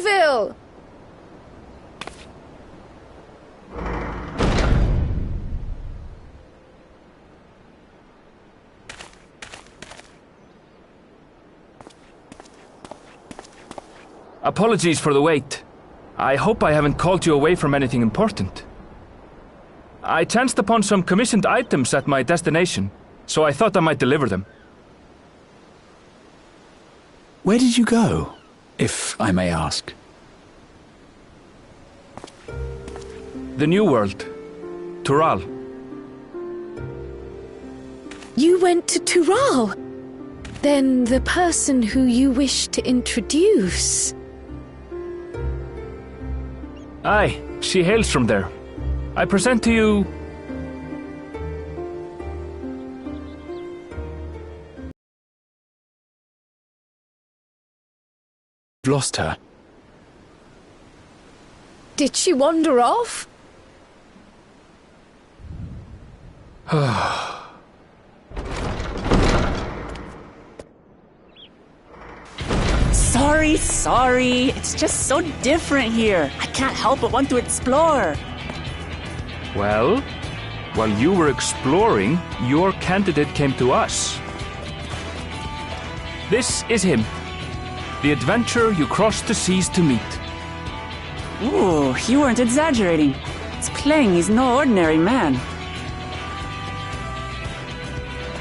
anvil! Apologies for the wait. I hope I haven't called you away from anything important. I chanced upon some commissioned items at my destination, so I thought I might deliver them. Where did you go, if I may ask? The New World. Tural. You went to Tural? Then the person who you wish to introduce... Aye, she hails from there. I present to you... Lost her. Did she wander off? Sorry. It's just so different here. I can't help but want to explore. Well, while you were exploring, your candidate came to us. This is him. The adventurer you crossed the seas to meet. Ooh, you weren't exaggerating. It's plain he's no ordinary man.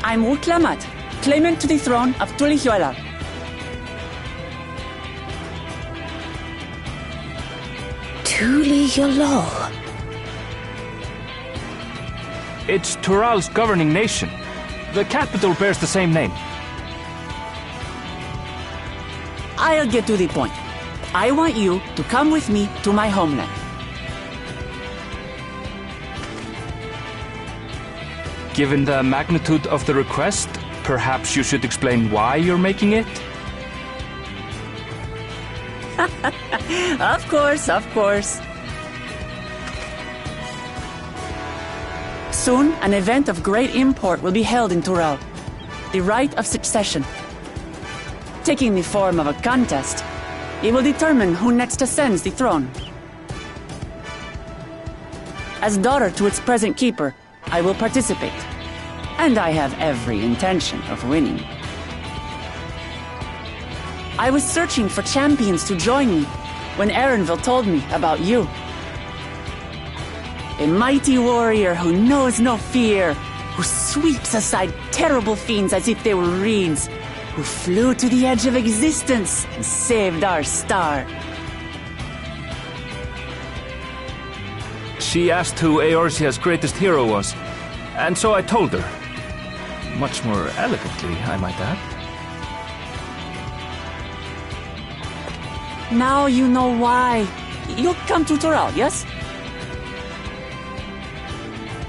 I'm Uklamat, claimant to the throne of Tulihuela. Tulihuela. It's Tural's governing nation. The capital bears the same name. I'll get to the point. I want you to come with me to my homeland. Given the magnitude of the request, perhaps you should explain why you're making it? Of course. Soon, an event of great import will be held in Tural. The Rite of Succession. Taking the form of a contest, it will determine who next ascends the throne. As daughter to its present keeper, I will participate. And I have every intention of winning. I was searching for champions to join me when Erenville told me about you. A mighty warrior who knows no fear, who sweeps aside terrible fiends as if they were reeds, who flew to the edge of existence and saved our star. She asked who Eorzea's greatest hero was, and so I told her. Much more elegantly, I might add. Now you know why. You'll come to Tural, yes?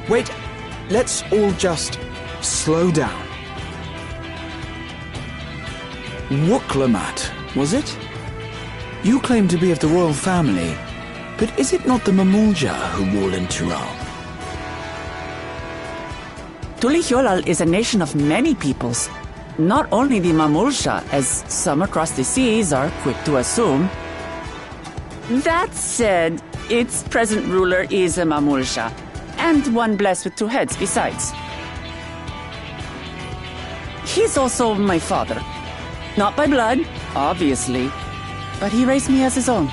Wait, let's all just slow down. Wuklamat, was it? You claim to be of the royal family, but is it not the Mamulja who rule in Tural? Tulihuela is a nation of many peoples. Not only the Mamulja, as some across the seas are quick to assume. That said, its present ruler is a Mamulja, and one blessed with two heads besides. He's also my father. Not by blood, obviously, but he raised me as his own,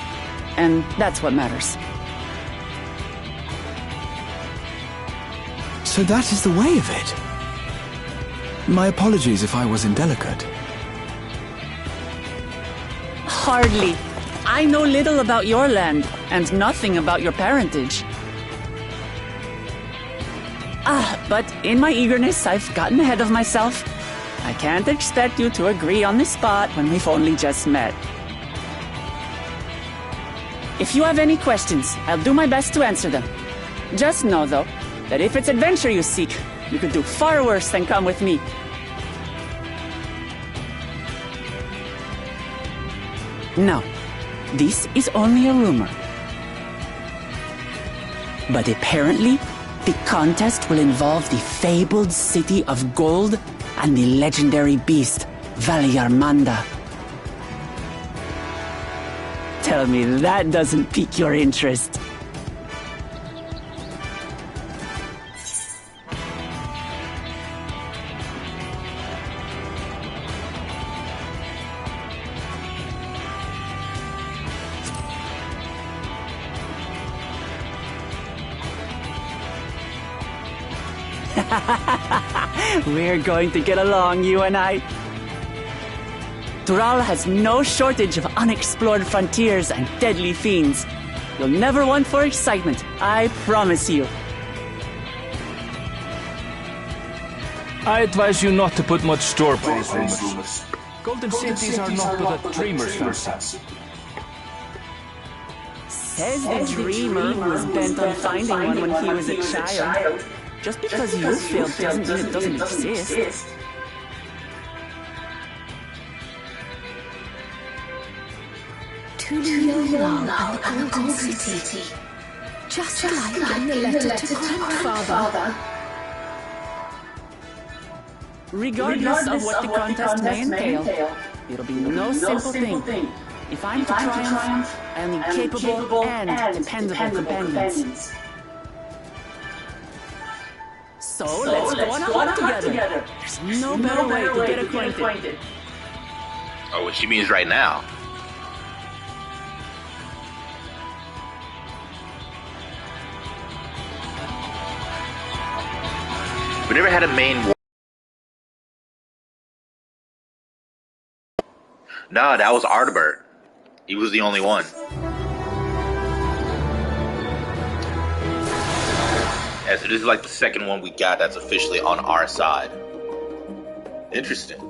and that's what matters. So that is the way of it. My apologies if I was indelicate. Hardly. I know little about your land, and nothing about your parentage. But in my eagerness, I've gotten ahead of myself. I can't expect you to agree on the spot when we've only just met. If you have any questions, I'll do my best to answer them. Just know, though, that if it's adventure you seek, you could do far worse than come with me. Now, this is only a rumor. But apparently, the contest will involve the fabled city of gold and the legendary beast, Valyarmanda. Tell me that doesn't pique your interest. We're going to get along, you and I. Tural has no shortage of unexplored frontiers and deadly fiends. You'll never want for excitement, I promise you. I advise you not to put much store by these rumors. Golden cities are not but a dreamer's fancy. Says the dreamer who was bent on finding one when he was a child. Just because you failed doesn't mean it doesn't exist. To Yolal and the Golden City. Just like in the letter to Grandfather. Regardless of what the contest may entail, it'll be no simple thing. If I'm to triumph, I'll need capable and dependable companions. So let's go on a hunt together. There's no better way to get acquainted. Oh, what she means right now. We never had a main war. No, that was Ardbert. He was the only one. Yeah, so this is like the second one we got that's officially on our side. Interesting.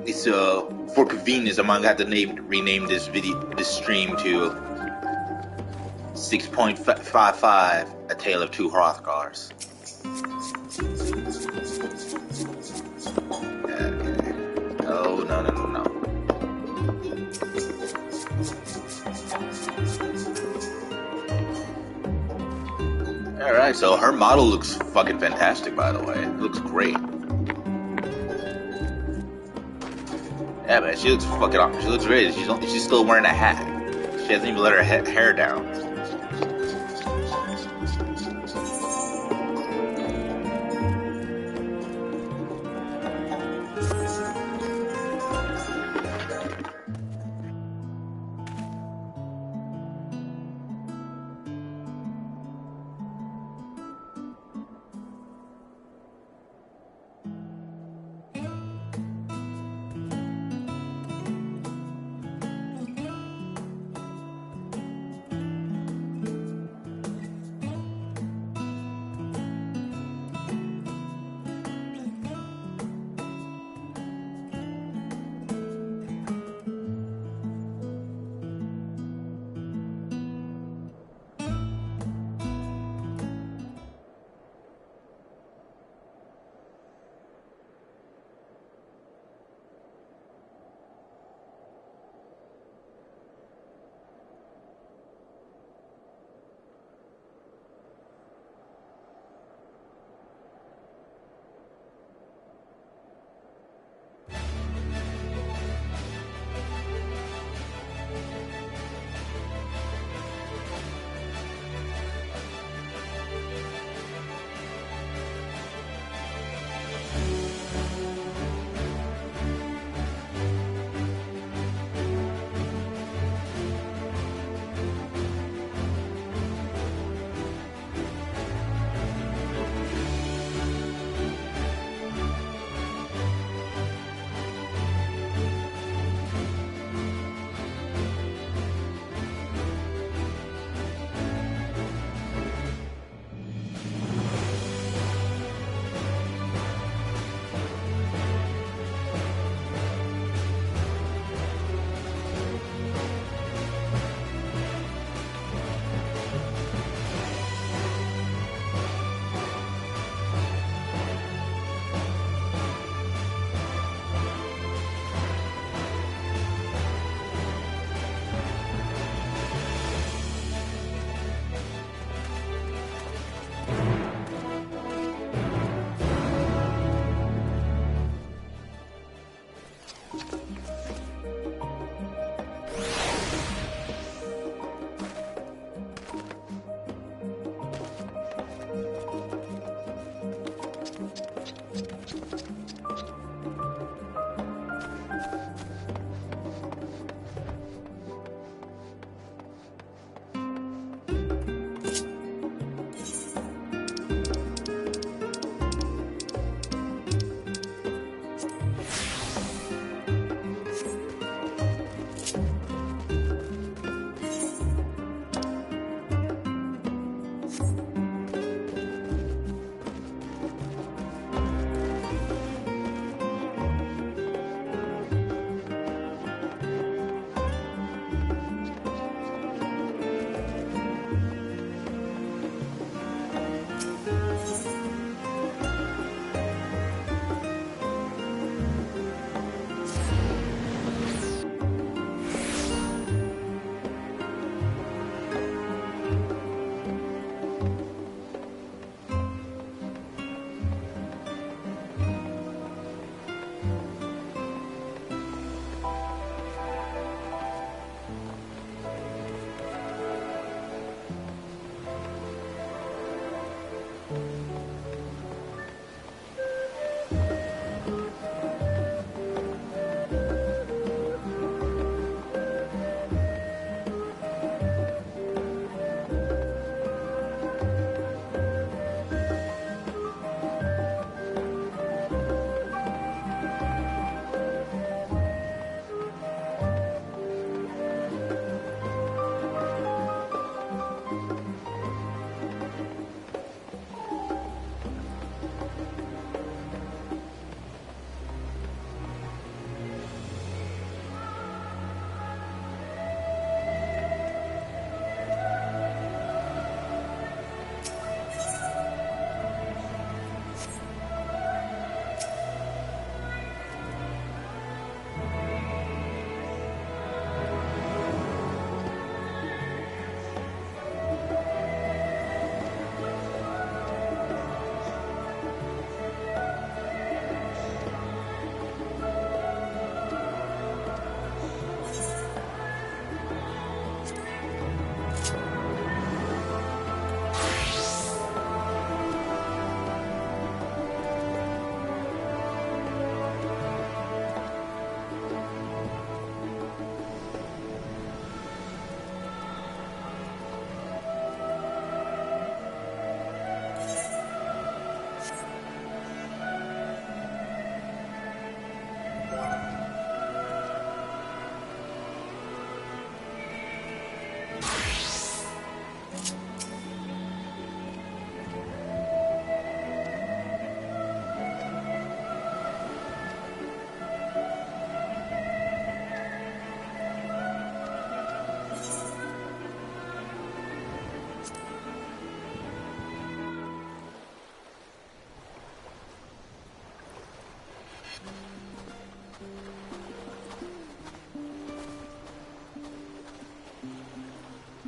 It's for convenience, I'm gonna have to rename this stream to 6.55, A Tale of Two Hrothgars. Oh, no. Alright, so her model looks fucking fantastic, by the way. It looks great. Yeah, man, she looks fucking awesome. She looks great. She's still wearing a hat. She hasn't even let her hair down.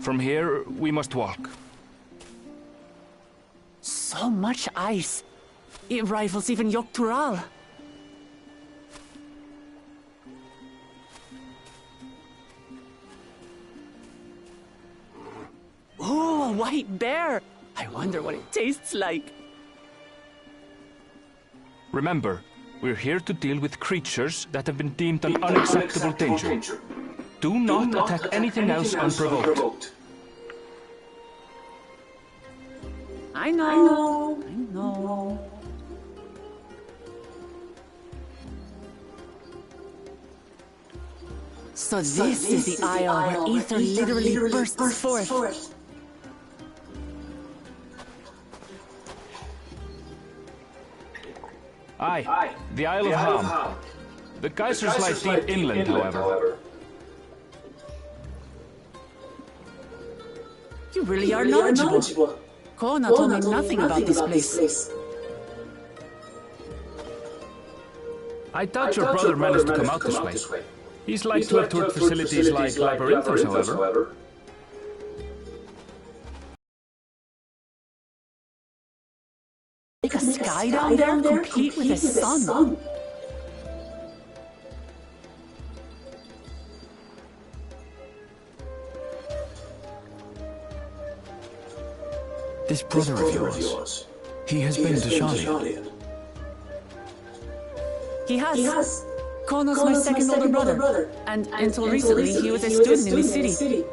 From here, we must walk. So much ice. It rivals even Yogg-Tural. Oh, a white bear! I wonder what it tastes like. Remember, we're here to deal with creatures that have been deemed an unacceptable danger. Do not attack anything else unprovoked. I know. So this is the isle where ether literally bursts forth. Aye, the Isle of Ham. The geysers lie deep inland, however. You really are knowledgeable. Kona told me nothing about this place. I doubt your brother managed to come out this way. He's like to have toured facilities like Labyrinthos, however. Like a sky down there, complete with a sun. This brother of yours, he has been to Sharlayan. He has. Kono's my second older brother, and until recently he was a student in the city.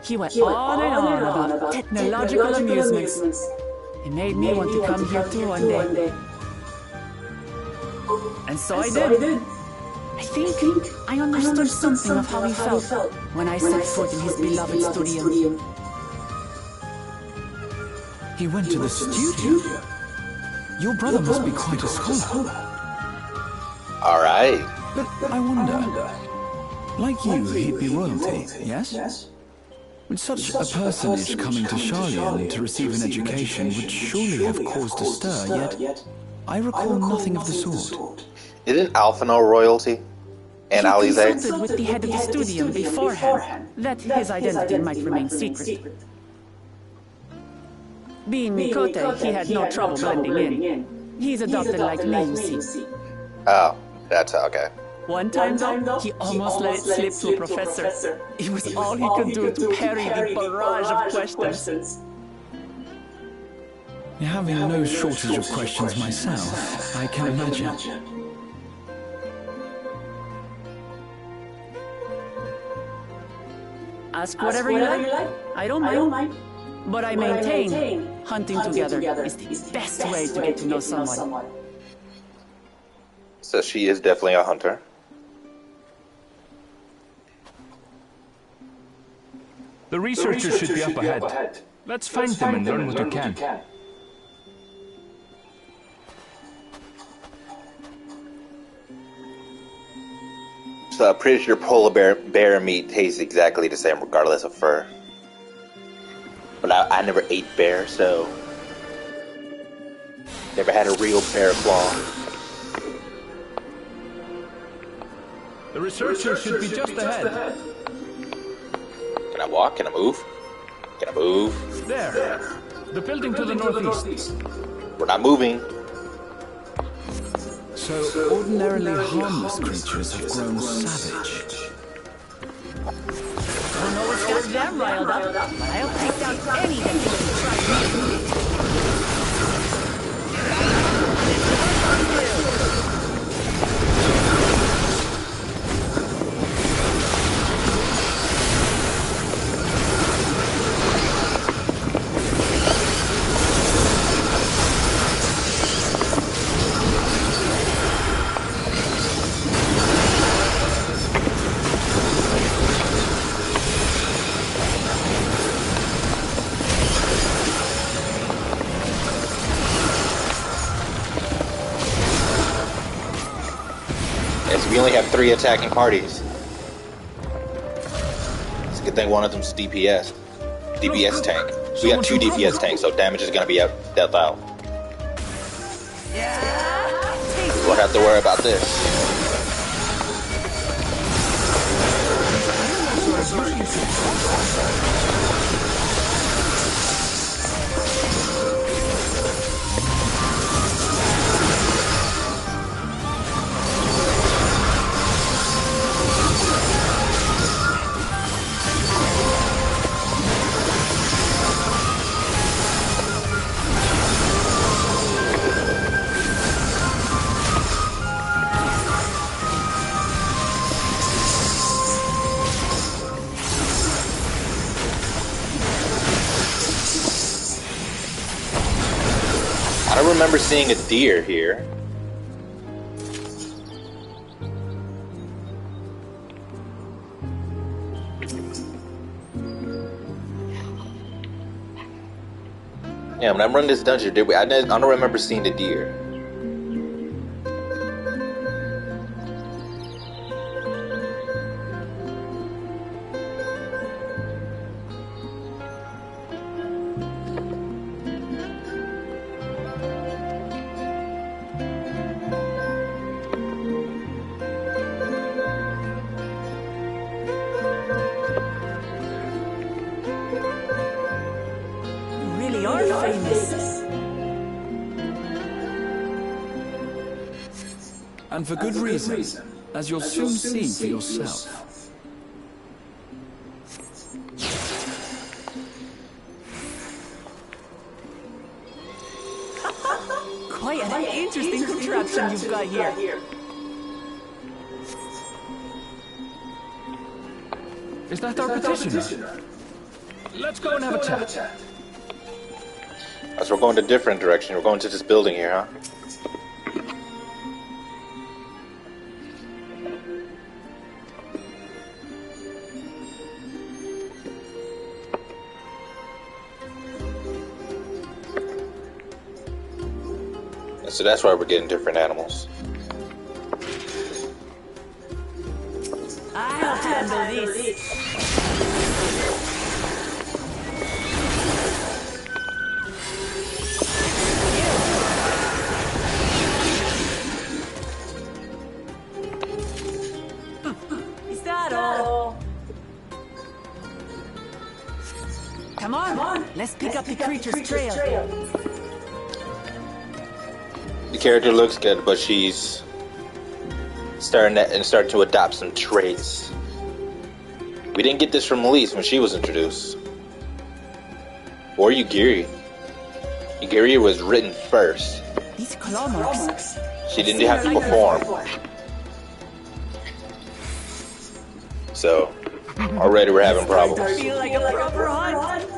He went on and on about technological amusements. It made me want to come here too one day. And so I did. I think I understood something of how he felt when I set foot in his beloved studio. He went to the studio? Your brother must be quite a scholar. Alright. But I wonder, like you, he'd be royalty, yes? With such a personage coming to Sharlayan to receive an education would surely have caused a stir, yet I recall nothing of the sort. Isn't Alphino royalty? And He Alize? consulted with the head of the studio beforehand that his identity might remain secret. Being Mikote, he had no trouble blending in. He's adopted like me, you see. Oh, that's okay. One time though, he almost let it slip to a professor. It was all he could do to parry the barrage of questions. Having no shortage of questions myself, I can imagine. Ask whatever you like. I don't mind. But I maintain hunting together is the best way to get to know someone. So she is definitely a hunter. The researchers should be up ahead. Let's find them and learn what you can. So I'm pretty sure polar bear meat tastes exactly the same regardless of fur. But I never ate bear, so never had a real bear claw. The researchers should be just ahead. Can I walk? Can I move? Can I move? There. The building to the northeast. We're not moving. So, ordinarily harmless creatures have grown savage. I don't know what's got them riled up, but I'll take down any that can try me. We only have 3 attacking parties. It's a good thing one of them's DPS. DPS tank. We got 2 DPS tanks, so damage is gonna be up death out. We won't have to worry about this. I don't remember seeing a deer here. Yeah, when I run this dungeon, did we? I don't remember seeing the deer. And for good reason, as you'll soon see for yourself. Quite an interesting contraption you've got here. Is that our petitioner? Let's go and have a chat. So we're going a different direction. We're going to this building here, huh? So that's why we're getting different animals. I'll handle this. Is that all? Come on, let's pick up the creature's trail. The character looks good, but she's starting to adopt some traits. We didn't get this from Elise when she was introduced. Or Yugiri. Yugiri was written first. These claw marks. She didn't have to perform. So, already we're having problems. I feel like a proper hunt.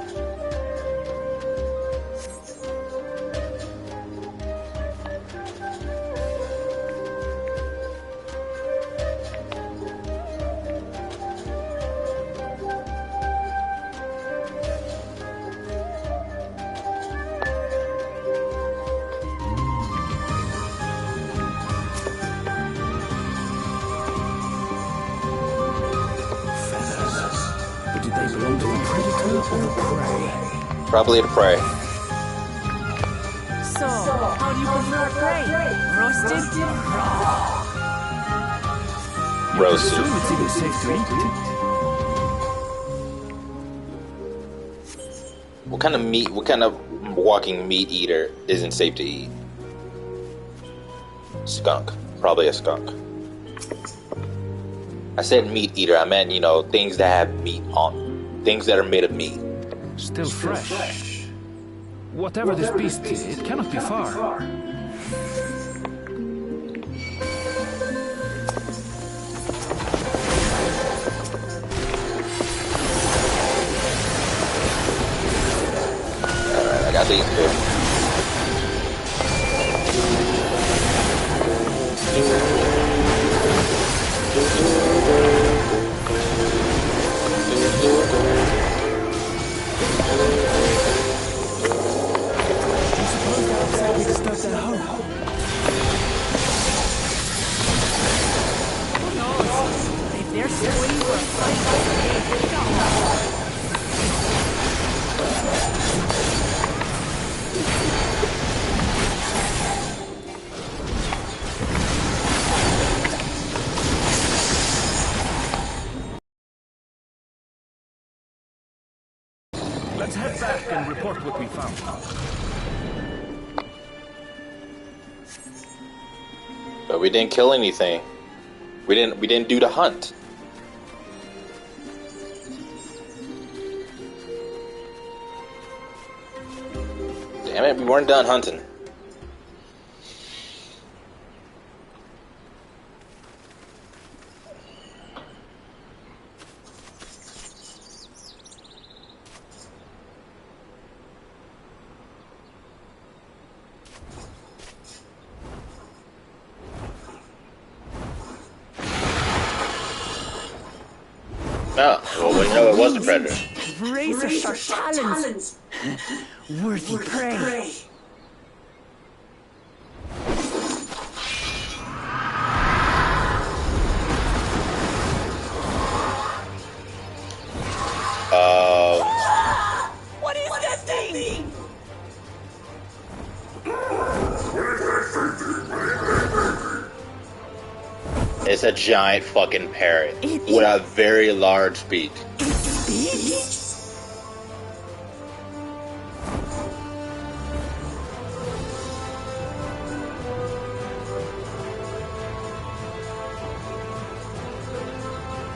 Probably to prey. So, how do you prefer prey? Roasted or raw? Roasted. It's even safe to eat it. What kind of walking meat eater isn't safe to eat? Skunk. Probably a skunk. I said meat eater, I meant, things that have meat on. Things that are made of meat. Still fresh. Whatever this beast is, it cannot be far. Alright, I got these two. head back and report what we found. But we didn't kill anything. We didn't do the hunt. Damn it, we weren't done hunting. No, well, we know it was the predator. Razor-sharp talons. Worthy prey. What is that thing? It's a giant fucking parrot with a very large beak.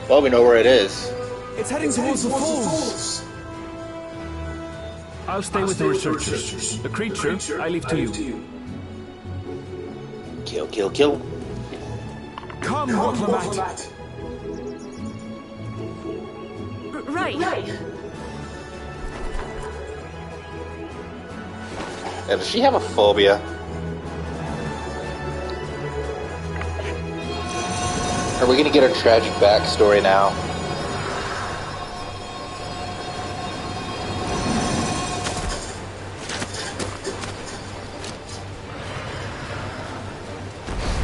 Well, we know where it is. It's heading towards the falls. I'll stay with the researchers. The creature, I leave to you. Kill, kill, kill. Come, Diplomat. Right. Yeah, does she have a phobia? Are we gonna get her tragic backstory now?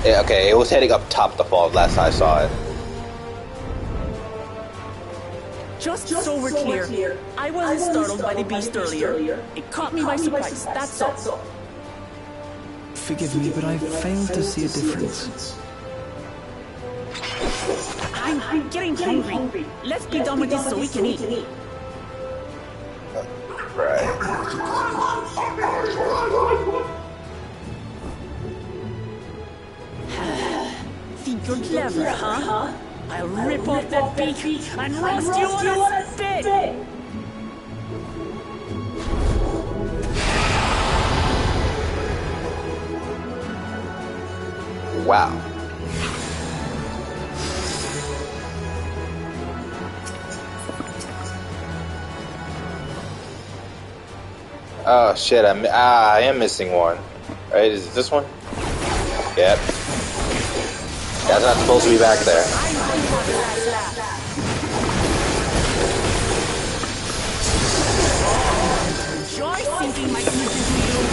Yeah, okay, it was heading up top the falls last I saw it. Just so we're clear, I wasn't startled by the beast earlier. It caught me by surprise, that's all. Forgive me, but I failed to see a difference. I'm getting hungry. Let's be done with this so we can eat. Right. Think you're clever, huh? I'll rip off that beak and roast you on a spit! Wow. Oh shit, I am missing one. Right, is it this one? Yep. That's not supposed to be back there. Joy sinking my sneakers in you.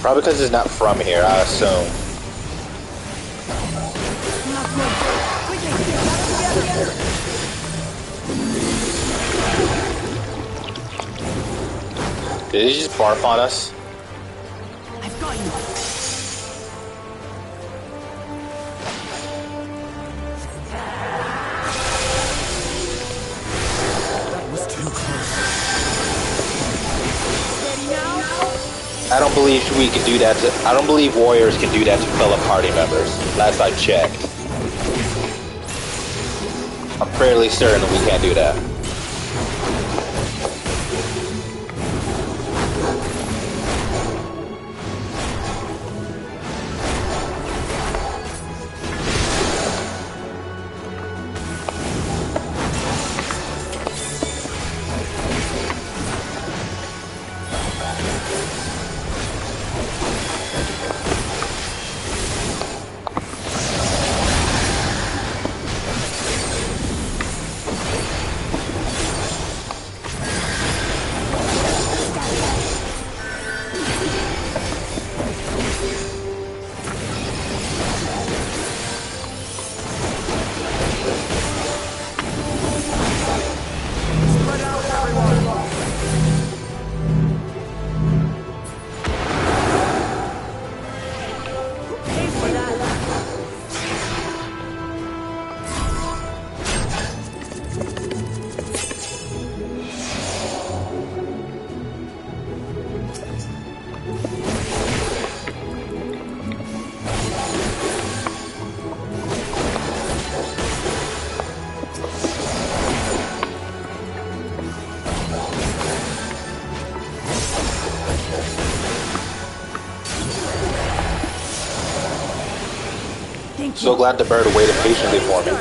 Probably because it's not from here, I assume. Did he just barf on us? I've got you. That was too close. Ready now? I don't believe we can do that to... I don't believe warriors can do that to fellow party members. Last I checked. I'm fairly certain that we can't do that. So glad the bird waited patiently for me.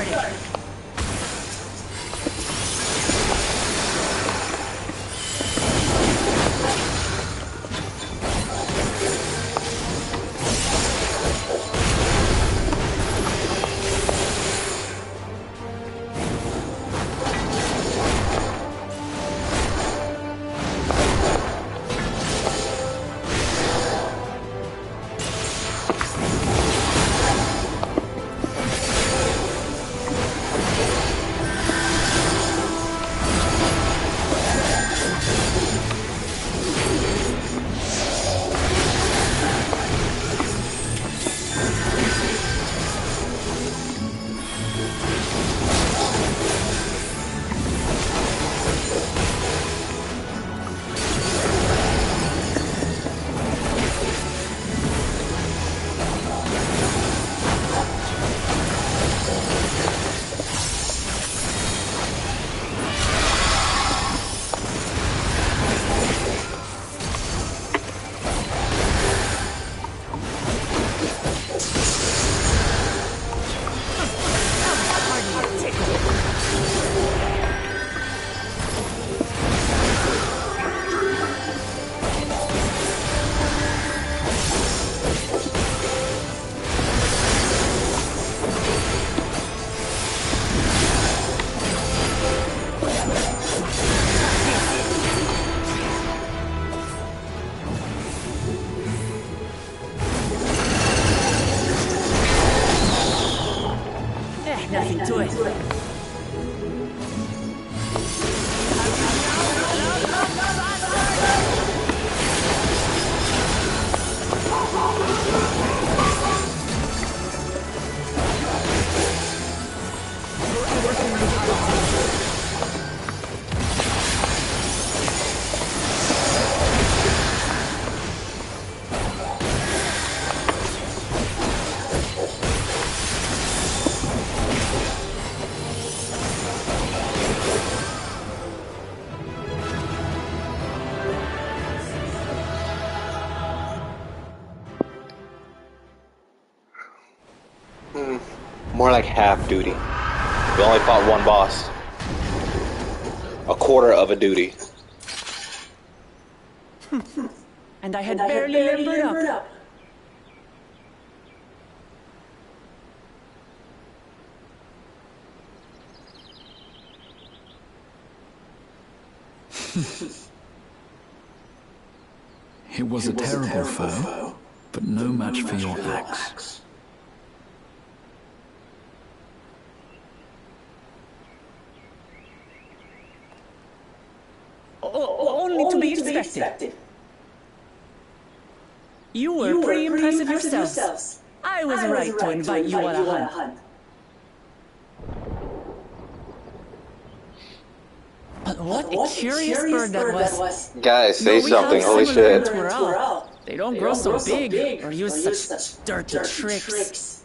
Nothing to it. More like half duty. We only fought one boss. A quarter of a duty. And I had barely limbered up. It was a terrible foe, but no match for your axe. Only to be expected. You were pretty impressive yourselves. I was right to invite you on a hunt. But what a curious bird that was. Guys, say something, holy shit. They don't grow so big or use such dirty tricks.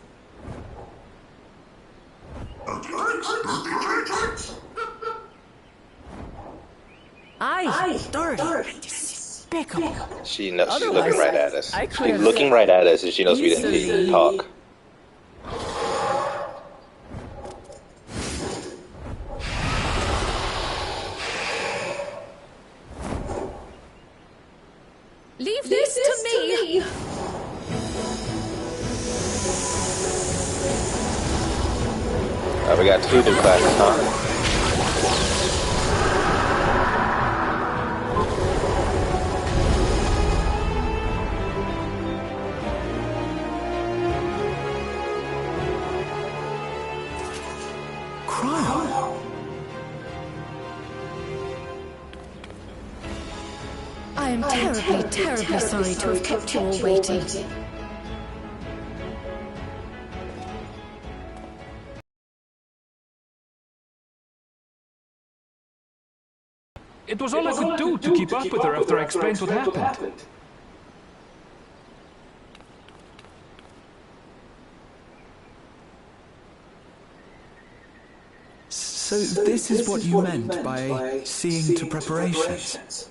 Dirty and despicable. She's looking right at us. She's looking right at us and she knows we didn't talk. Leave this to me! We got two new classes, huh? I am terribly sorry to have kept you all waiting. It was all I could do to keep up with her after I explained what happened. So this is what you meant by seeing to preparations?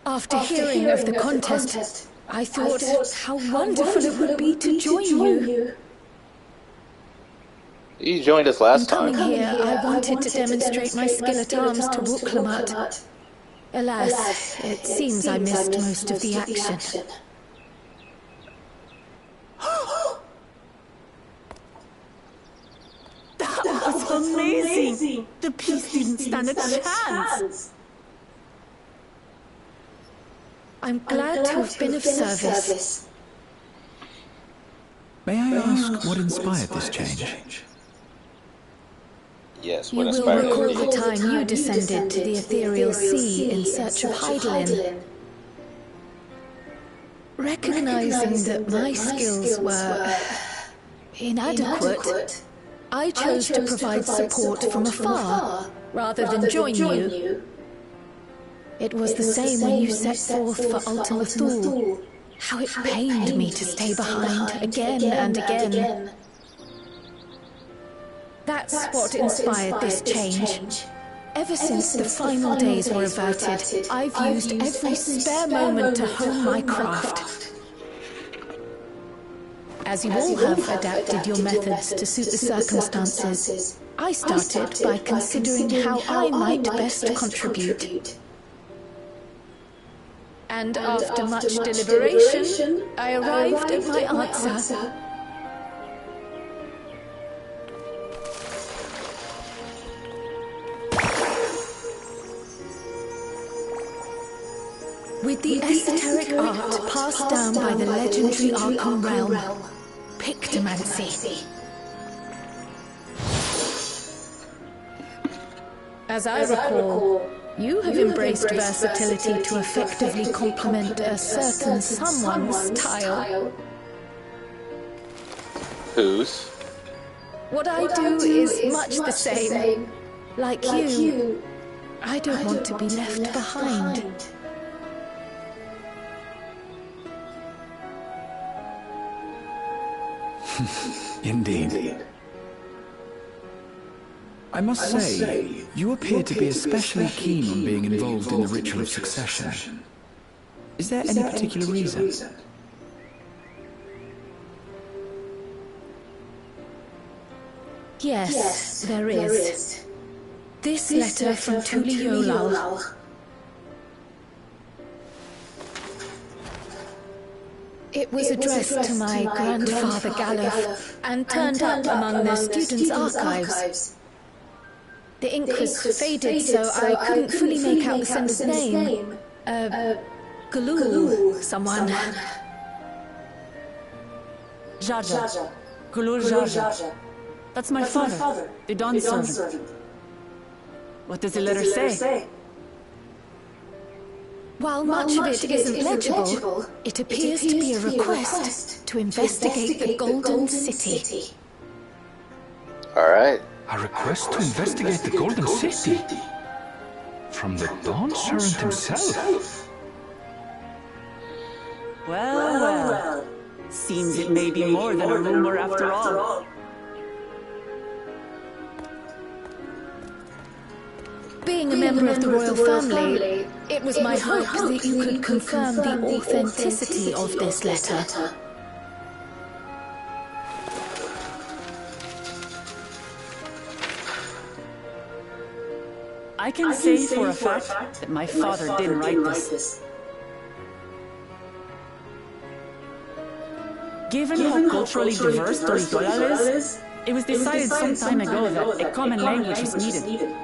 After hearing of the contest, I thought how wonderful it would be to join you. You joined us last time. Coming here, I wanted to demonstrate my skill at arms to Wuklamut. Alas, it seems I missed most of the action. That was amazing! The piece didn't stand a chance! I'm glad to have been of service. May I ask what inspired this change? Yes, You what will inspired recall you? the time you descended to the ethereal sea in search of Heidelin. Recognizing that my skills were inadequate, I chose to provide support from afar, rather than join you. It was the same when you set forth for Ultima Thule. How it pained me to stay behind again and again. That's what inspired this change. Ever since the final days were averted, I've used every spare moment to hone my craft. As you all have adapted your methods to suit the circumstances, I started by considering how I might best contribute. And after much deliberation, I arrived at my answer. With the esoteric art passed down by the legendary Arkham realm, Pictomancy. As I recall, you have embraced versatility to effectively complement a certain someone's style. Whose? What I do is much the same. Like you, I don't want to be left behind. Indeed. I must say, you appear to be especially keen on being involved in the ritual of succession. Is there any particular reason? Yes, there is. This letter from Tuliolal. It was addressed to my grandfather Galuf and turned up among the students' archives. The ink was faded, so I couldn't fully make out the sender's name. Galul, someone. Jaja. Gulul Jaja. That's my father, the Dawn servant. What does the letter say? While much of it isn't legible, it appears to be a request to investigate the Golden City. Alright. A request to investigate the Golden City? From the Dawn Servant himself? Well. Seems it may be more than a rumor after all. Being a member of the royal family, it was my hope that you could confirm the authenticity of this letter. I can say for a fact that my father didn't write this. Given how culturally diverse Toritola is, it was decided some time ago that a common language was needed.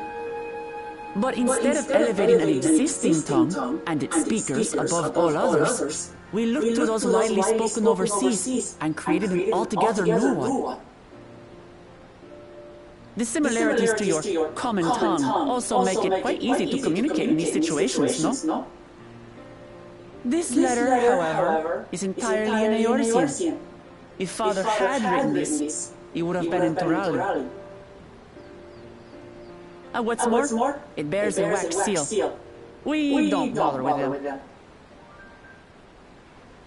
But instead of elevating an existing tongue and its speakers above all others, we looked to those widely spoken overseas and created an altogether new one. The similarities to your common tongue also make it quite easy to communicate in these situations, no? This letter, however, is entirely in Eorzean. If Father had written this, it would have been in Torali. And what's more, it bears a wax seal. We don't bother with them.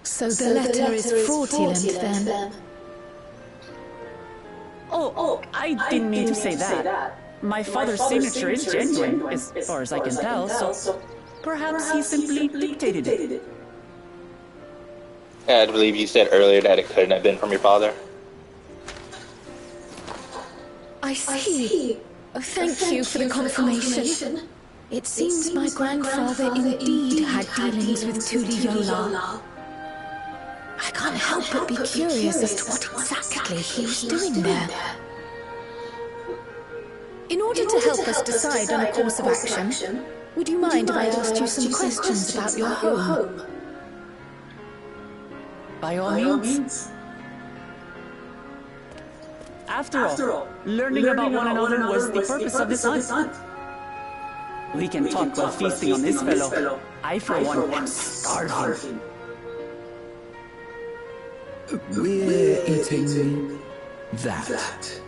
So the letter is fraudulent then? Oh, I didn't mean to say that. My father's signature is genuine, as far as I can tell, so perhaps he simply dictated it. Yeah, I believe you said earlier that it couldn't have been from your father. I see. Oh, thank you for the confirmation. It seems my grandfather indeed had dealings with Tuliyola. I can't help but be curious as to what exactly he was doing there. In order to help us decide on a course of action, would you mind if I asked you some questions about your home? By all means. After all, learning about one another was the purpose of this hunt. We can talk while feasting on this fellow. I, for one, am starving. We're eating that.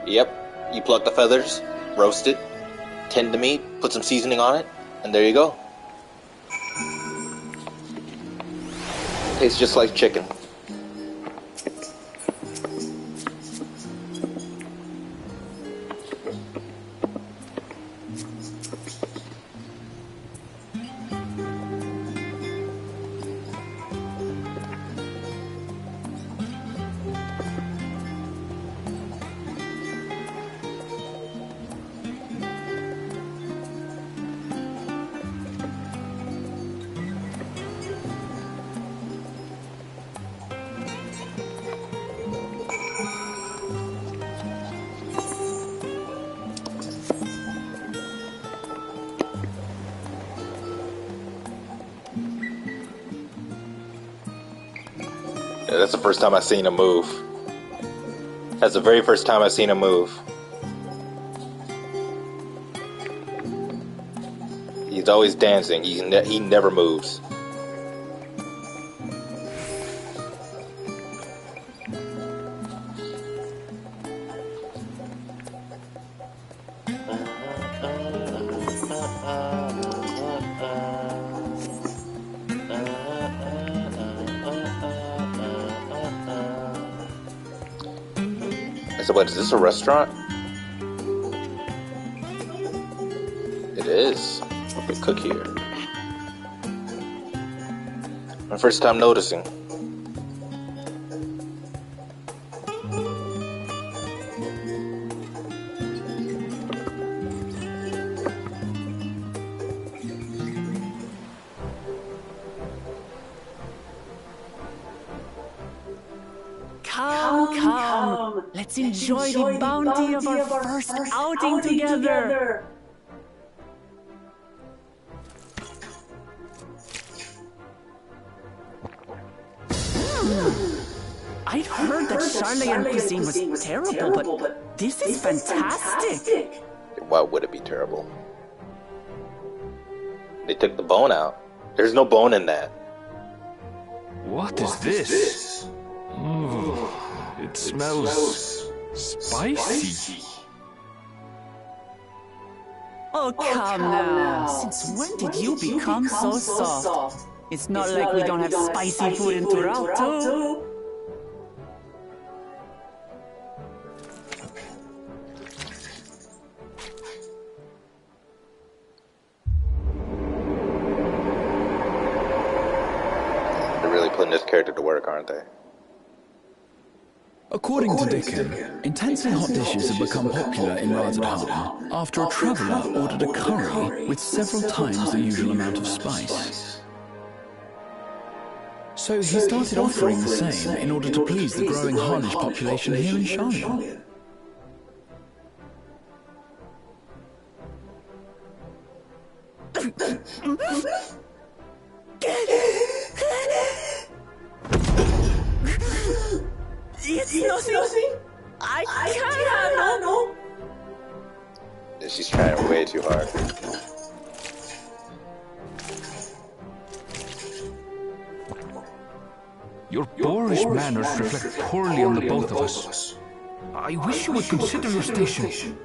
Yep, you pluck the feathers, roast it, tend the meat, put some seasoning on it, and there you go. Tastes just like chicken. Yeah, that's the first time I've seen him move. That's the very first time I've seen him move. He's always dancing. He never moves. I said, "What is this? A restaurant?" It is. They cook here. My first time noticing. Come. Let's enjoy the bounty of our first outing together. I'd heard that Charlayan cuisine was terrible, but this is fantastic. Why would it be terrible? They took the bone out. There's no bone in that. What is this? Oh, it smells spicy. Oh, come now. Since when did you become so soft? It's not like we don't have spicy food in Turalto. They're really putting this character to work, aren't they? According to Dickon, intensely hot dishes have become popular in Hrothgars after a traveller ordered a curry with several times the usual amount of spice. So he started offering the same in order to please the growing Harnish population here in Charlian. It's nothing. I can't handle. She's trying way too hard. Your boorish manners reflect poorly on the both of us. I wish you would consider your station.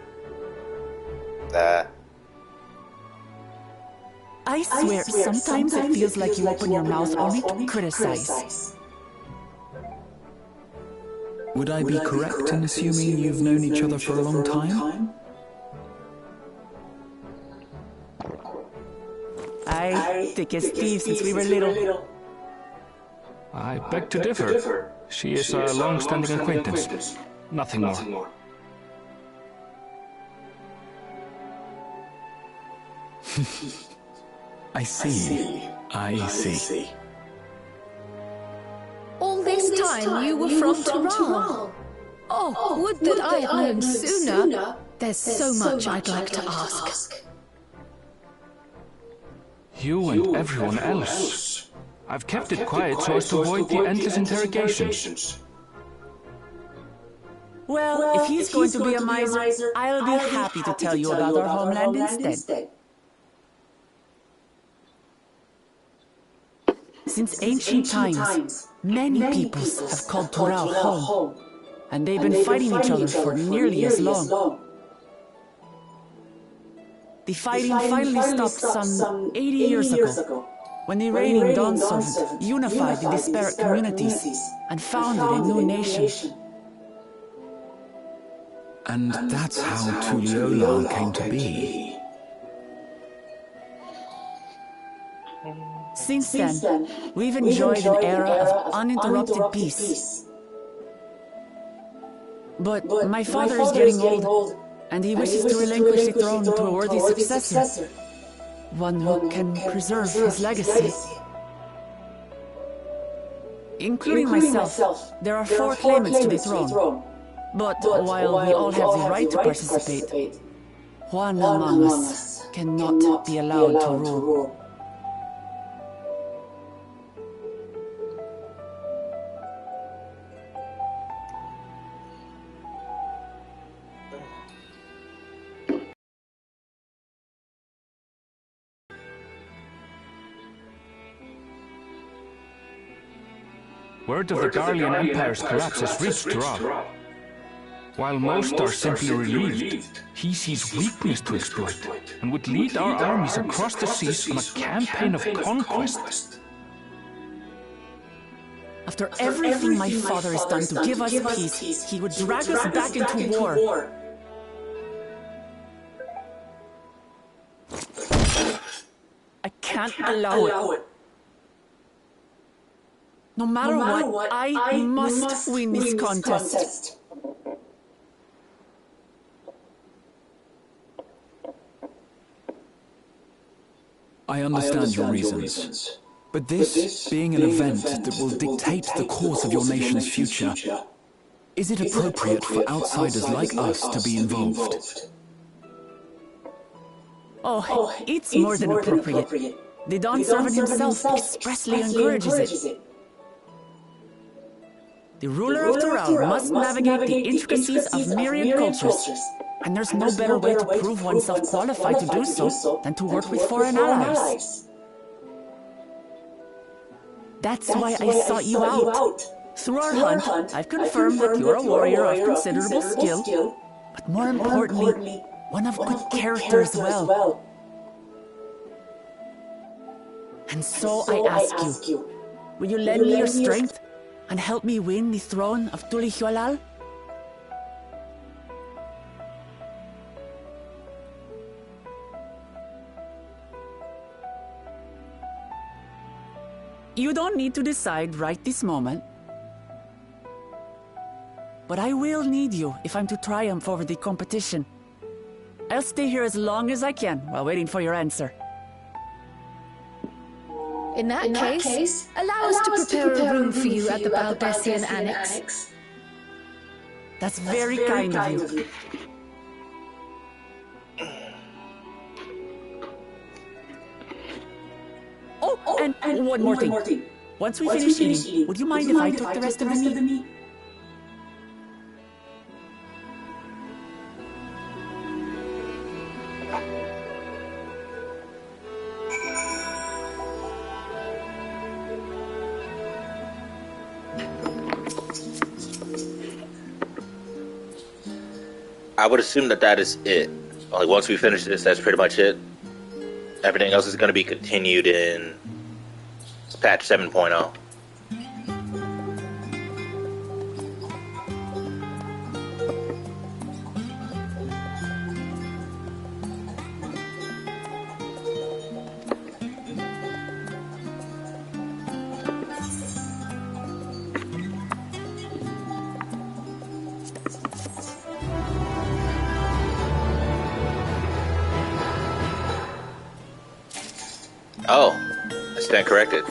I swear, sometimes it feels like you open your mouth only to criticize. Would I be correct in assuming you've known each other for a long time? I thick as thieves since we were little. I beg to differ. She is a long-standing acquaintance. Nothing more. I see. I see. All this time you were from Tural. Oh, would that I had known sooner. There's so much I'd like to ask. You and everyone else. I've kept it quiet so as to avoid the endless interrogations. Well, if he's going to be a miser, I'll be happy to tell you about our homeland instead. Since ancient times, many peoples have called Tural home, and they've been fighting each other for nearly as long. The fighting finally stopped some 80 years ago, when the reigning Dawn Servant unified the disparate communities and founded a new nation. And that's how Tuliolal came to be. Since then, we've enjoyed an era of uninterrupted peace. But my father is getting old, and he wishes to relinquish the throne to a worthy successor. One who can preserve his legacy. Including myself, there are 4 claimants to the throne. But while we all have the right to participate, one among us cannot be allowed to rule. Word of the Garlean Empire's collapse has reached Tural. While most are simply relieved, he sees weakness to exploit, and would lead our armies across the seas on a campaign of conquest. After everything my father has done to give us peace, he would drag us back into war. I can't allow it. No matter what, I must win this contest. I understand your reasons. But this being an event that will dictate the course of your nation's future, is it appropriate for outsiders like us to be involved? Oh, it's more than appropriate. The Dawn Servant himself expressly encourages it. The ruler of Tural must navigate the intricacies of myriad cultures, and there's no better way to prove oneself qualified to do so than to work with foreign allies. That's why I sought you out. Through our hunt, I've confirmed that you're a warrior of considerable skill, but more importantly, one of good character as well. And so I ask you, will you lend me your strength and help me win the throne of Tuliolal? You don't need to decide right this moment. But I will need you if I'm to triumph over the competition. I'll stay here as long as I can while waiting for your answer. In that case, allow us to prepare a room for you at the Baldessian Annex. That's very kind of you. Oh, and one more thing. Once we finish eating, would you mind if I took the rest of the meat? I would assume that is it. Like, once we finish this, that's pretty much it. Everything else is going to be continued in patch 7.0. Oh, I stand corrected.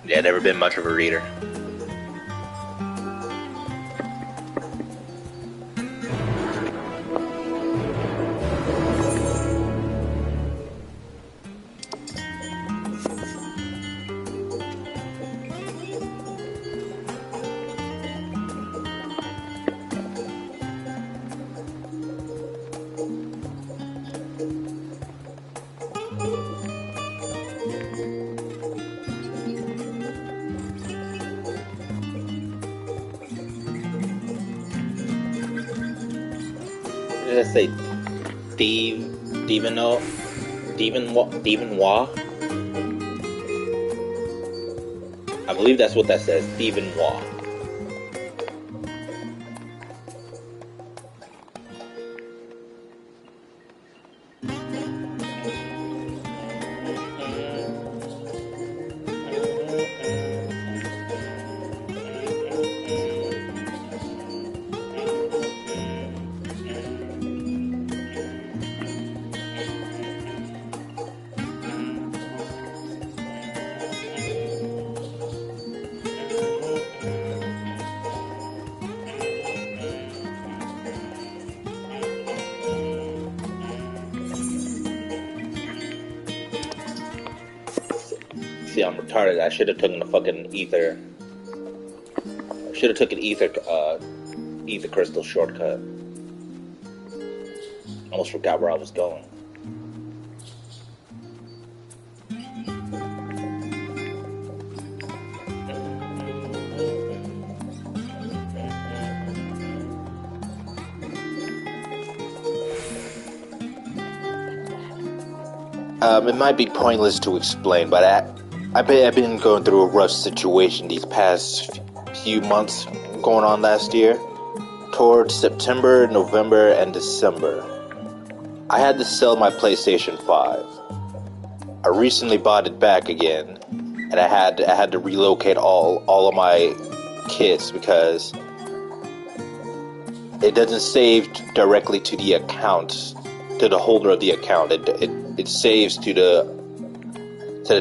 Yeah, never been much of a reader. Did I say Devonwa? I believe that's what that says, Devonwa. See, I'm retarded. I should have taken the fucking ether. I should have taken ether crystal shortcut. Almost forgot where I was going. It might be pointless to explain, but I've been going through a rough situation these past few months, going on last year. Towards September, November, and December, I had to sell my PlayStation 5. I recently bought it back again, and I had to relocate all of my kits because it doesn't save directly to the account, to the holder of the account. It saves to the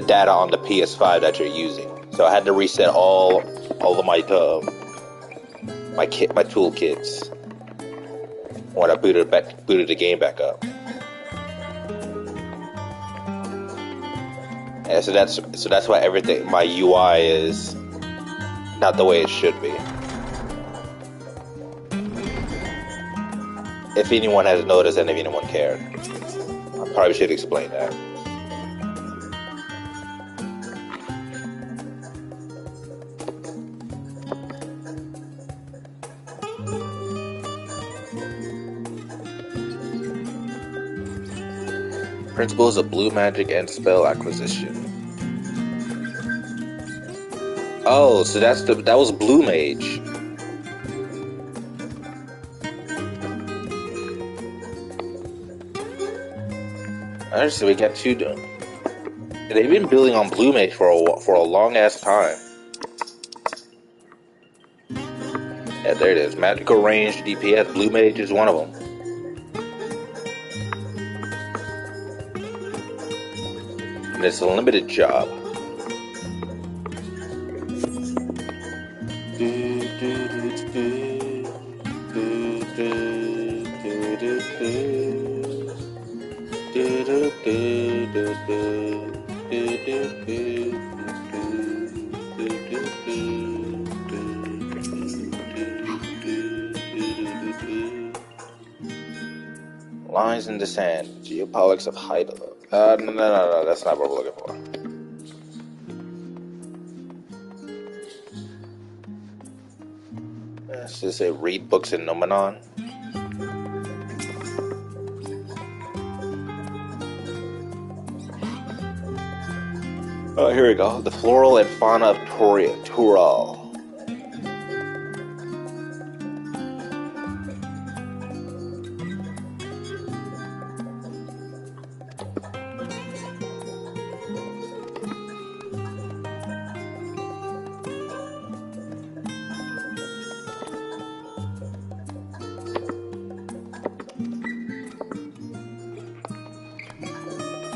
data on the PS5 that you're using. So I had to reset all of my toolkits when I booted the game back up. And so that's why everything, my UI is not the way it should be. If anyone has noticed and if anyone cared, I probably should explain that. Principles of blue magic and spell acquisition. Oh, so that was blue mage. Honestly, we got two done. They've been building on blue mage for a long ass time. Yeah, there it is. Magical range DPS. Blue mage is one of them. And it's a limited job. Lines in the sand. Geopolitics of Hyderabad. No, that's not what we're looking for. Let's just say read books in Nomenon. Here we go. The floral and fauna of Tural.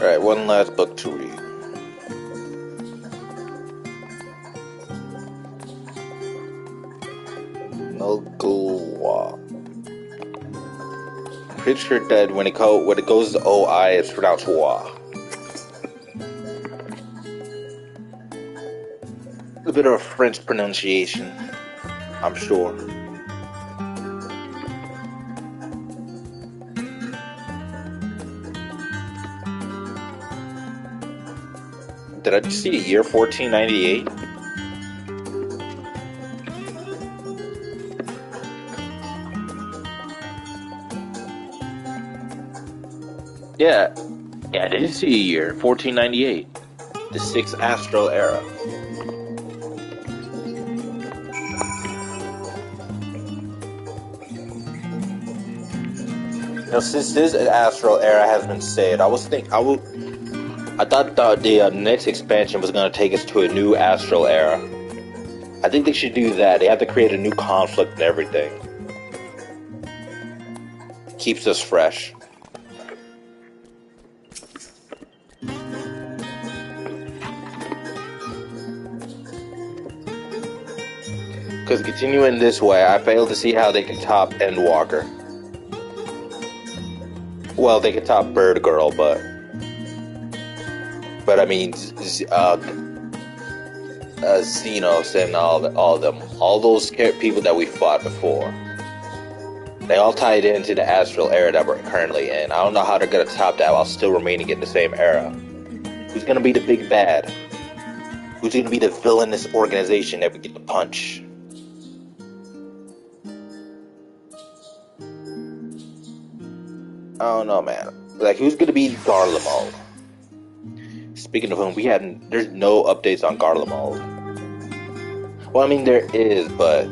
Alright, one last book to read. Nogulwa. Pretty sure that when it goes to OI, it's pronounced Wa. A bit of a French pronunciation, I'm sure. Did I just see the year 1498? Yeah, I did see a year, 1498. The 6th Astral Era. Now, since this Astral Era has been said, I thought the next expansion was going to take us to a new Astral Era. I think they should do that. They have to create a new conflict and everything. Keeps us fresh. Because continuing this way, I fail to see how they can top Endwalker. Well, they can top Bird Girl, but I mean, Xenos and all of them, all those people that we fought before, they all tied into the Astral Era that we're currently in. I don't know how they're gonna top that while still remaining in the same era. Who's gonna be the big bad? Who's gonna be the villainous organization that we get to punch? I don't know, man. Like, who's gonna be Garlemald? Speaking of whom, there's no updates on Garlemald. Well, I mean, there is, but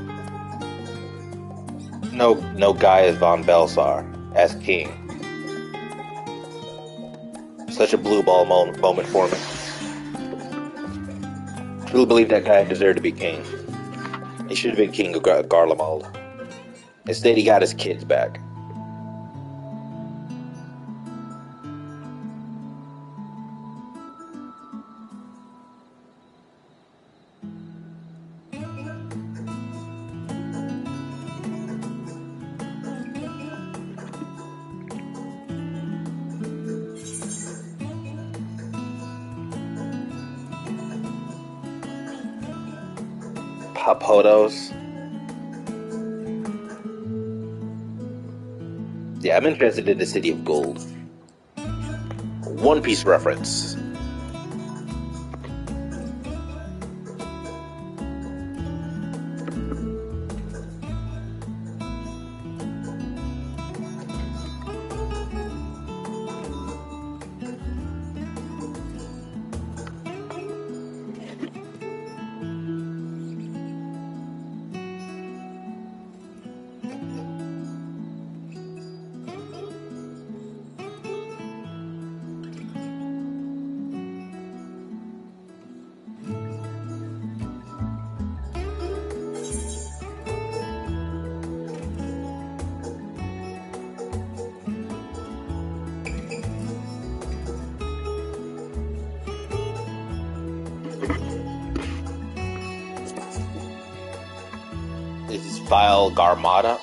no Gaius von Belsar as king. Such a blue ball moment for me. I truly believe that guy deserved to be king. He should have been king of Garlemald. Instead, he got his kids back. Papodos. Yeah, I'm interested in the City of Gold. One Piece reference. This is File Garmanda.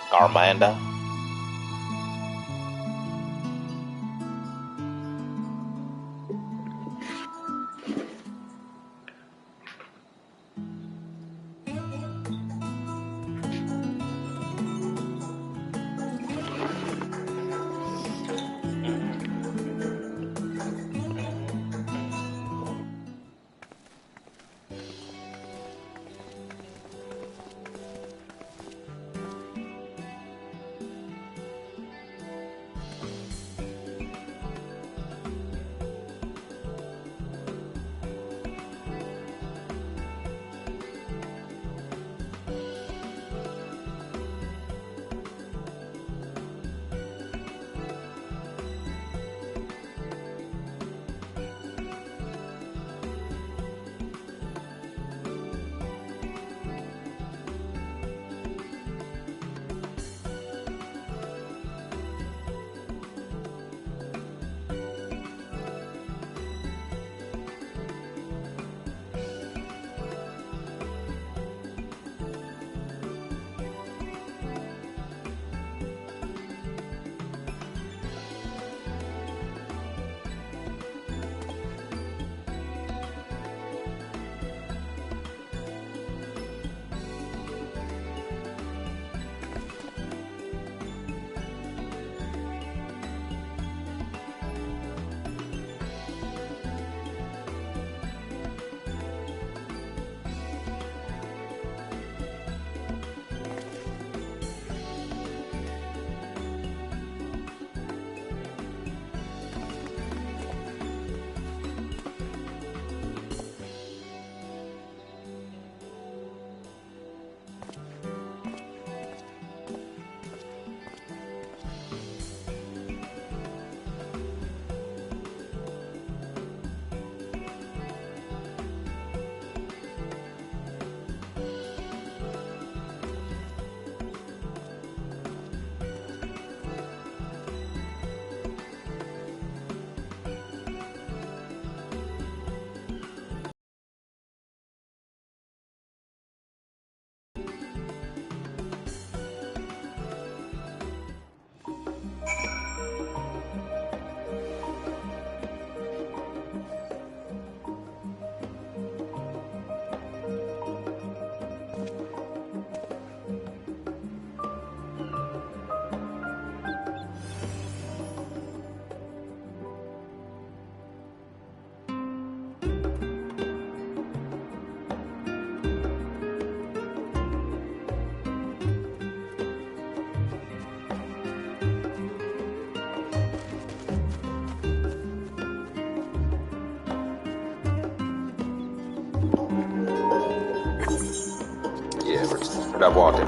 Not walking.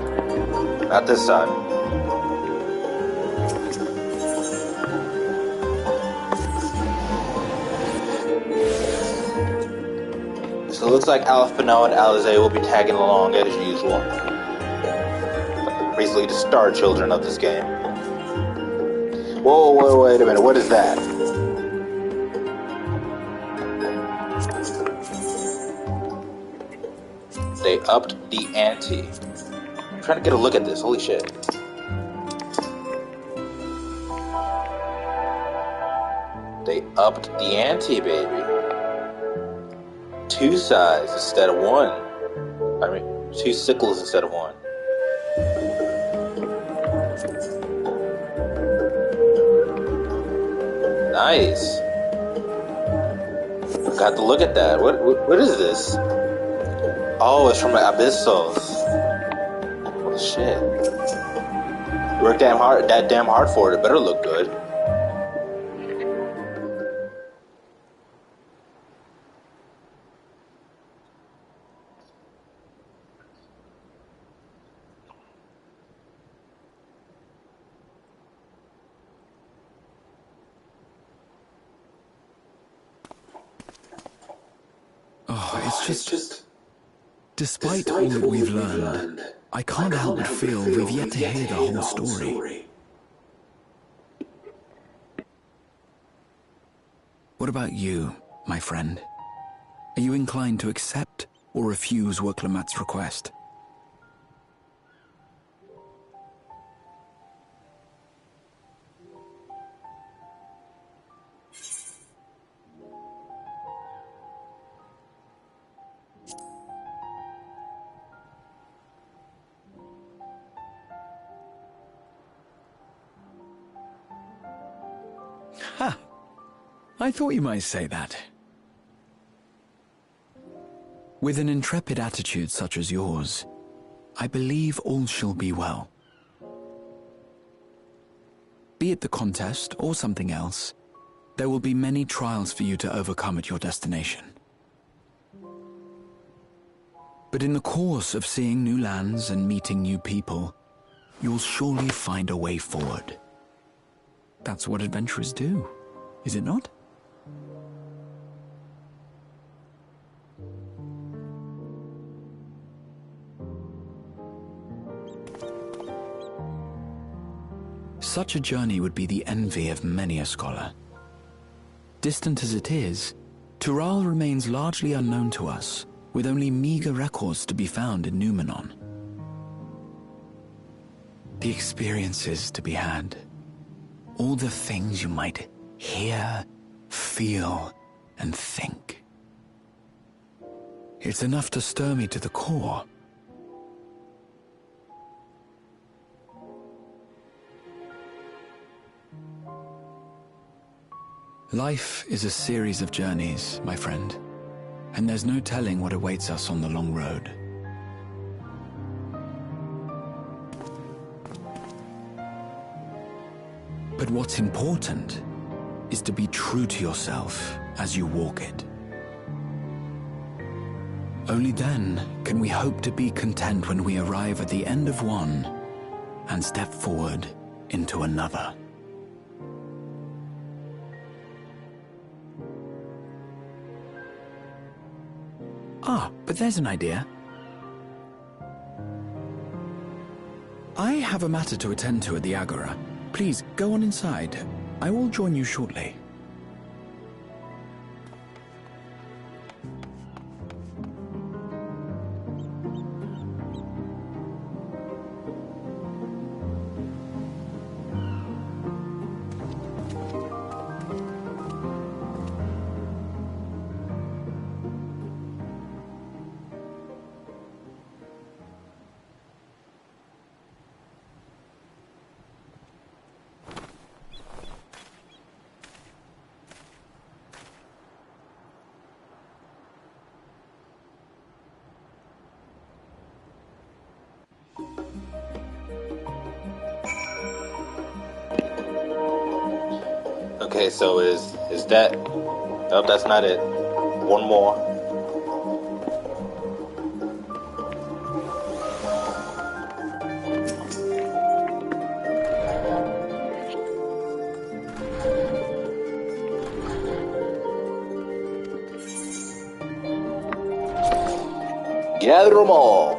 Not this side. So it looks like Alphino and Alize will be tagging along as usual. Basically the star children of this game. Whoa, wait a minute, what is that? They upped the ante. I'm trying to get a look at this, holy shit. They upped the ante, baby. 2 sides instead of 1. I mean, 2 sickles instead of 1. Nice. Got to look at that. What is this? Oh, it's from Abyssos. Oh shit. Worked damn hard for it. It better look good. It's just... Despite all that we've learned, I can't help but feel we've yet to hear the whole story. What about you, my friend? Are you inclined to accept or refuse Wurklamat's request? Ha! I thought you might say that. With an intrepid attitude such as yours, I believe all shall be well. Be it the contest or something else, there will be many trials for you to overcome at your destination. But in the course of seeing new lands and meeting new people, you'll surely find a way forward. That's what adventurers do, is it not? Such a journey would be the envy of many a scholar. Distant as it is, Tural remains largely unknown to us, with only meager records to be found in Numenor. The experiences to be had, all the things you might hear, feel, and think. It's enough to stir me to the core. Life is a series of journeys, my friend, and there's no telling what awaits us on the long road. But what's important is to be true to yourself as you walk it. Only then can we hope to be content when we arrive at the end of one and step forward into another. Ah, but there's an idea. I have a matter to attend to at the Agora. Please, go on inside. I will join you shortly. Okay, so is that... Oh, that's not it. One more. Gather them all.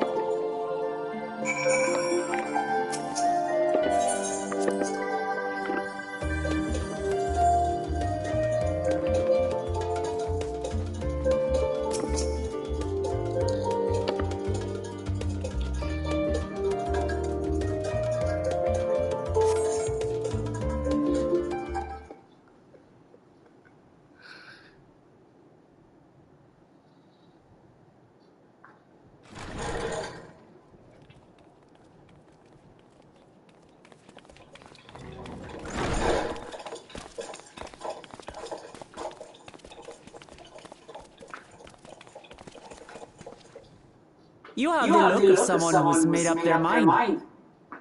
You have the look of someone who's made up their mind.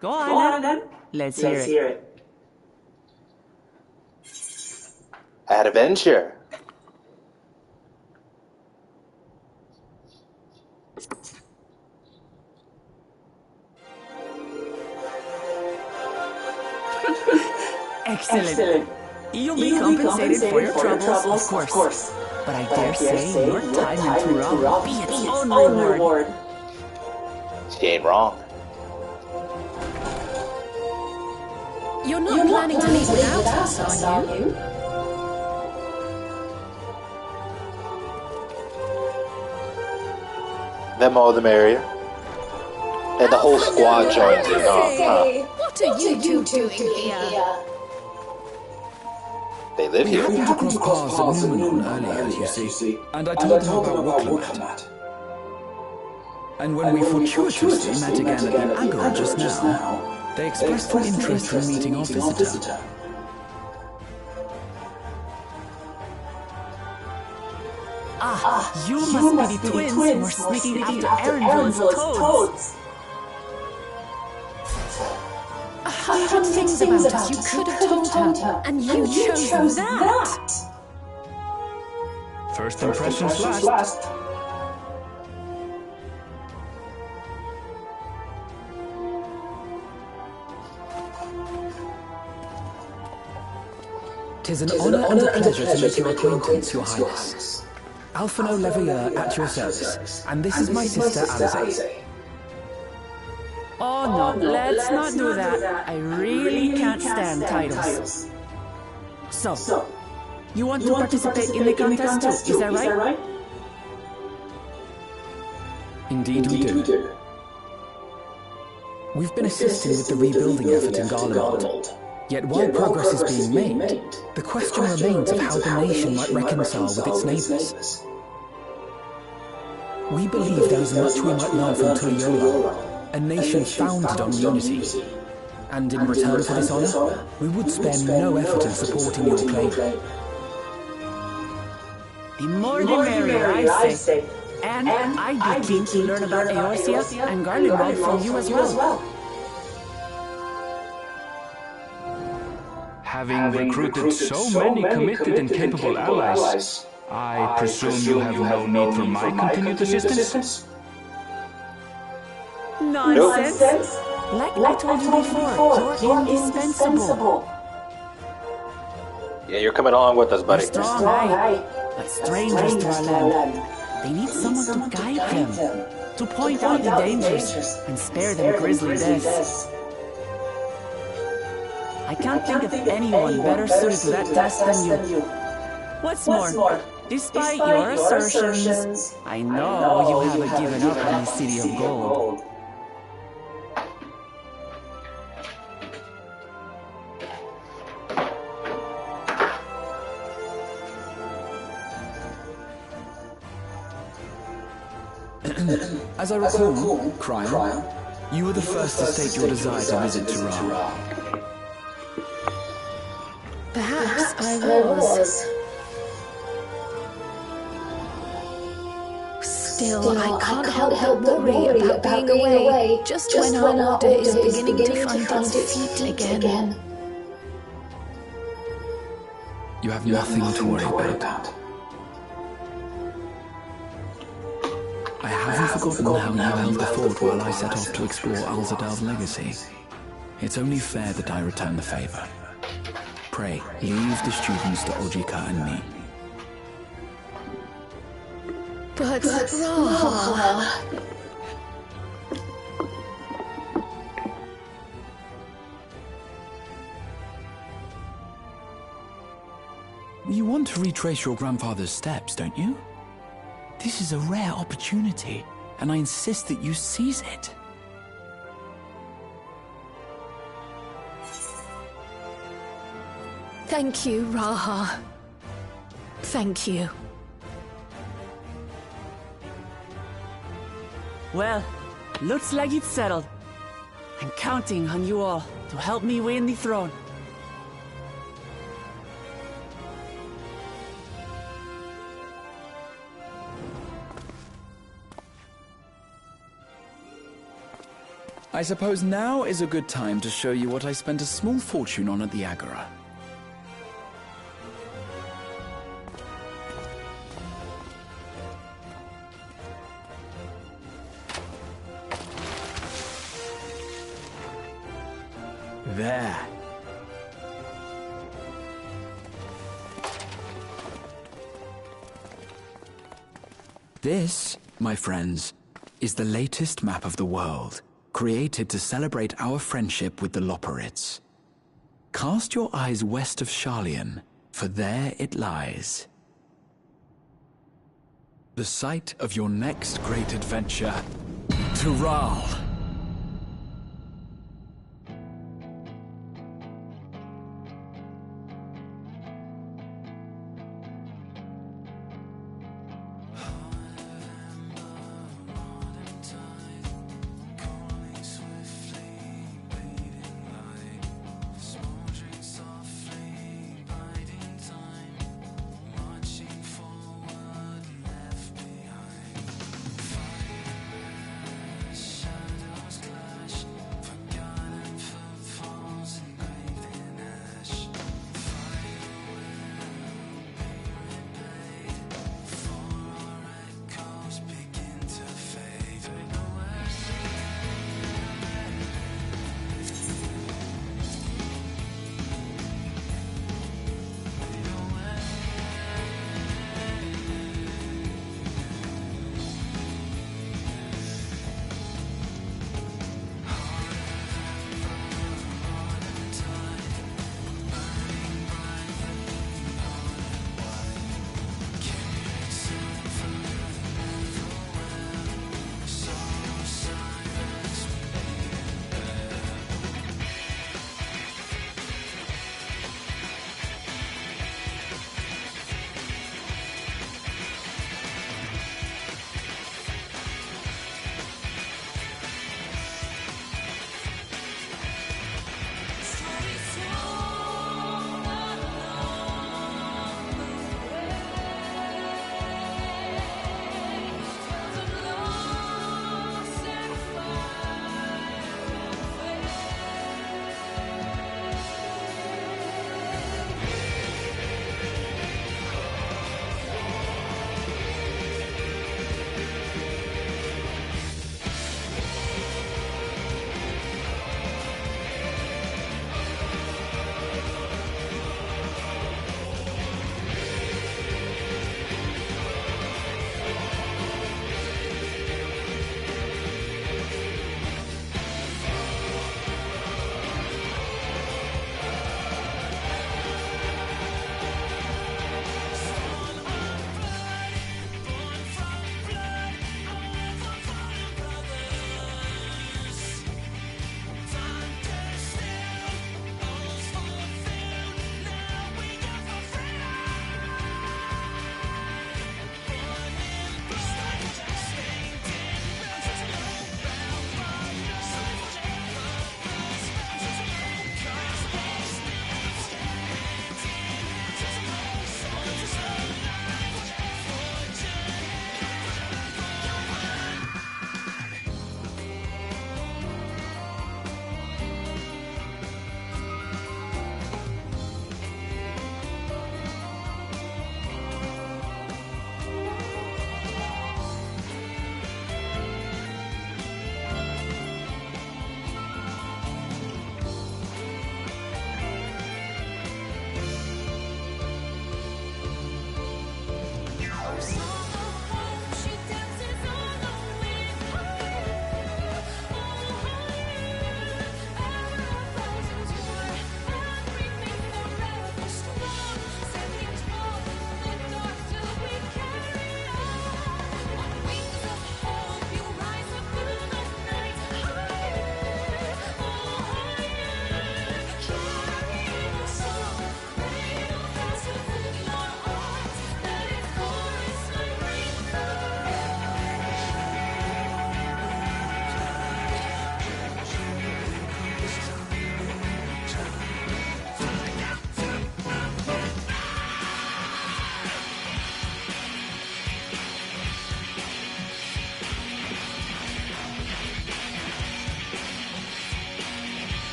Go on then. Let's hear it. Adventure. Excellent. You'll be compensated for your troubles, of course. But I dare say your time in Tura will be its own reward. She ain't wrong. You're not planning to leave without us, are you? The more the merrier. And the whole squad joins in. What are you two doing here? They live We here. happened to cross paths at Numenon earlier, as you see, and I told them about Wuklomat. And when we fortuitously met again at the Agora just now, they expressed an interest in meeting our visitor. You must be the twins who were sneaking after Aaronville's toads. 100 things about us you could have told her, and you chose that. First impressions last. Tis an honour and a pleasure to make your acquaintance, Your Highness. Alphino Leveilleur at your service, and this is my sister Alize. Oh no, let's not do that. I really can't stand titles. So, you want to participate in the contest too, is that right? Indeed we do. We've been assisting with the rebuilding effort in Garlemald. Yet while progress is being made, the question remains of how the nation might reconcile with its neighbours. We believe there is much we might learn from Tuliyola, a nation founded on unity. And in return for this honour, we would spare no effort in supporting your claim. The more the merrier, I say. And I'd be keen to learn about Eorzea and Garlemald from you as well. Having recruited so many committed and capable allies, I presume you have no need for my continued assistance? Nonsense! Like I told you before, you're indispensable. Yeah, you're coming along with us, buddy. You're strong, aye, but strangers to our land. They need someone to guide them, to point out the dangers, and spare them grisly deaths. I can't think of anyone better suited to that task than you. What's more, despite your assertions, I know you haven't given up on the City of Gold. As I recall, Cryon, you were the first to state your desire to visit Tura. Perhaps I was. Still, I can't help but worry about being away just when our order is beginning to find its feet again. You have nothing to worry about. I haven't forgotten how you held the fort while I set off to explore Alzadal's legacy. It's only fair that I return the favor. Pray, leave the students to Ojika and me. But Raha, want to retrace your grandfather's steps, don't you? This is a rare opportunity, and I insist that you seize it. Thank you, Raha. Thank you. Well, looks like it's settled. I'm counting on you all to help me win the throne. I suppose now is a good time to show you what I spent a small fortune on at the Agora. There. This, my friends, is the latest map of the world, created to celebrate our friendship with the Loperids. Cast your eyes west of Sharlayan, for there it lies. The site of your next great adventure, Tural.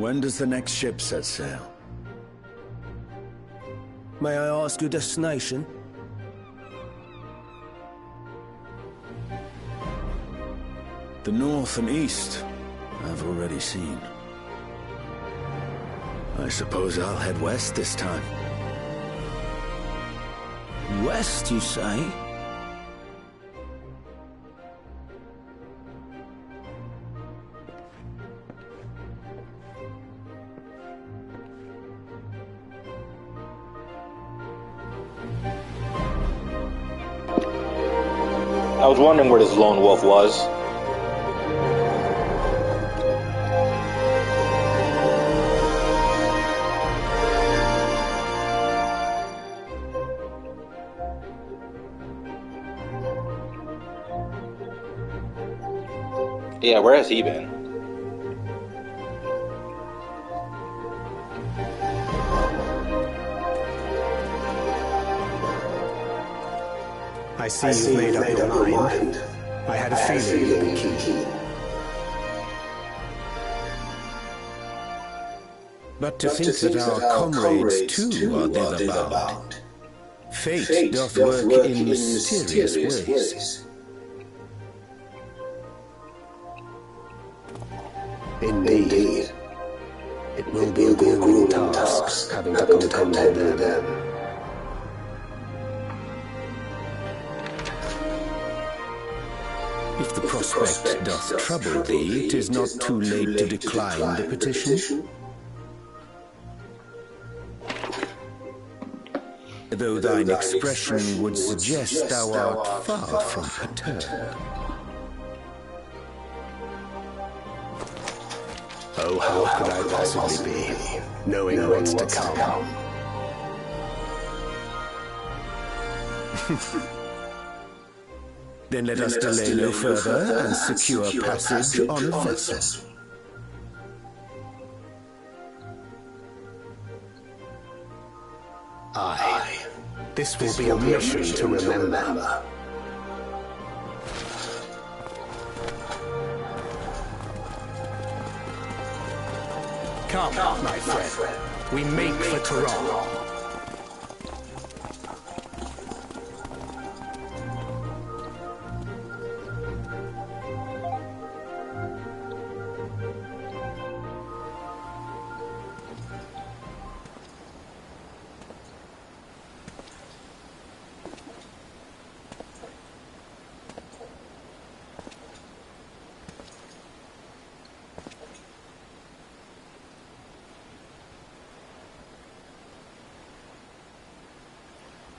When does the next ship set sail? May I ask your destination? The north and east, I've already seen. I suppose I'll head west this time. West, you say? I was wondering where this lone wolf was. Yeah, where has he been? I see you've made up your mind. I had a feeling you'd be keen. But to think that our comrades too are thither-bound. Fate doth work in mysterious ways. Indeed. It will be a grueling task having to contend with them. If the prospect doth trouble thee, 'tis not too late to decline the petition. Though thine expression would suggest thou art far from perturbed. Oh, how could I possibly be, knowing what's to come? Then let us delay no further and secure passage on a vessel. Aye. This will be a mission to remember. Come, my friend. We make for Toronto.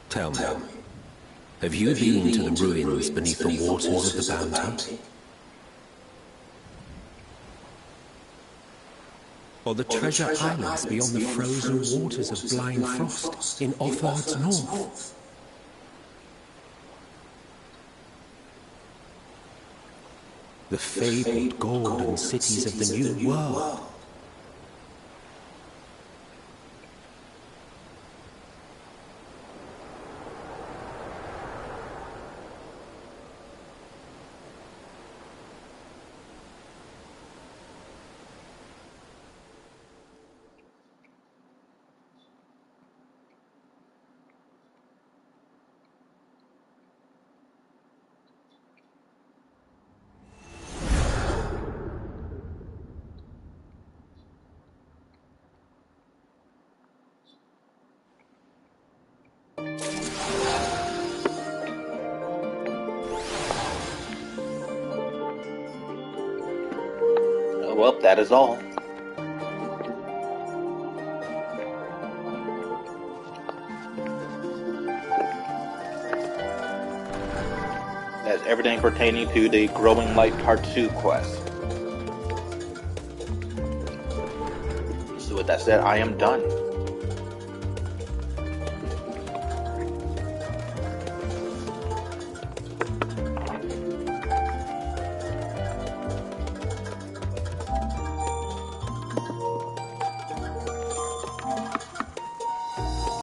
Tell me, have you been to the ruins beneath the waters of the Bounty? Or the treasure islands beyond the frozen waters of Blind Frost in Offord's north? The fabled golden cities of the New World? Well, that is all. That's everything pertaining to the Growing Light Part 2 quest. So with that said, I am done.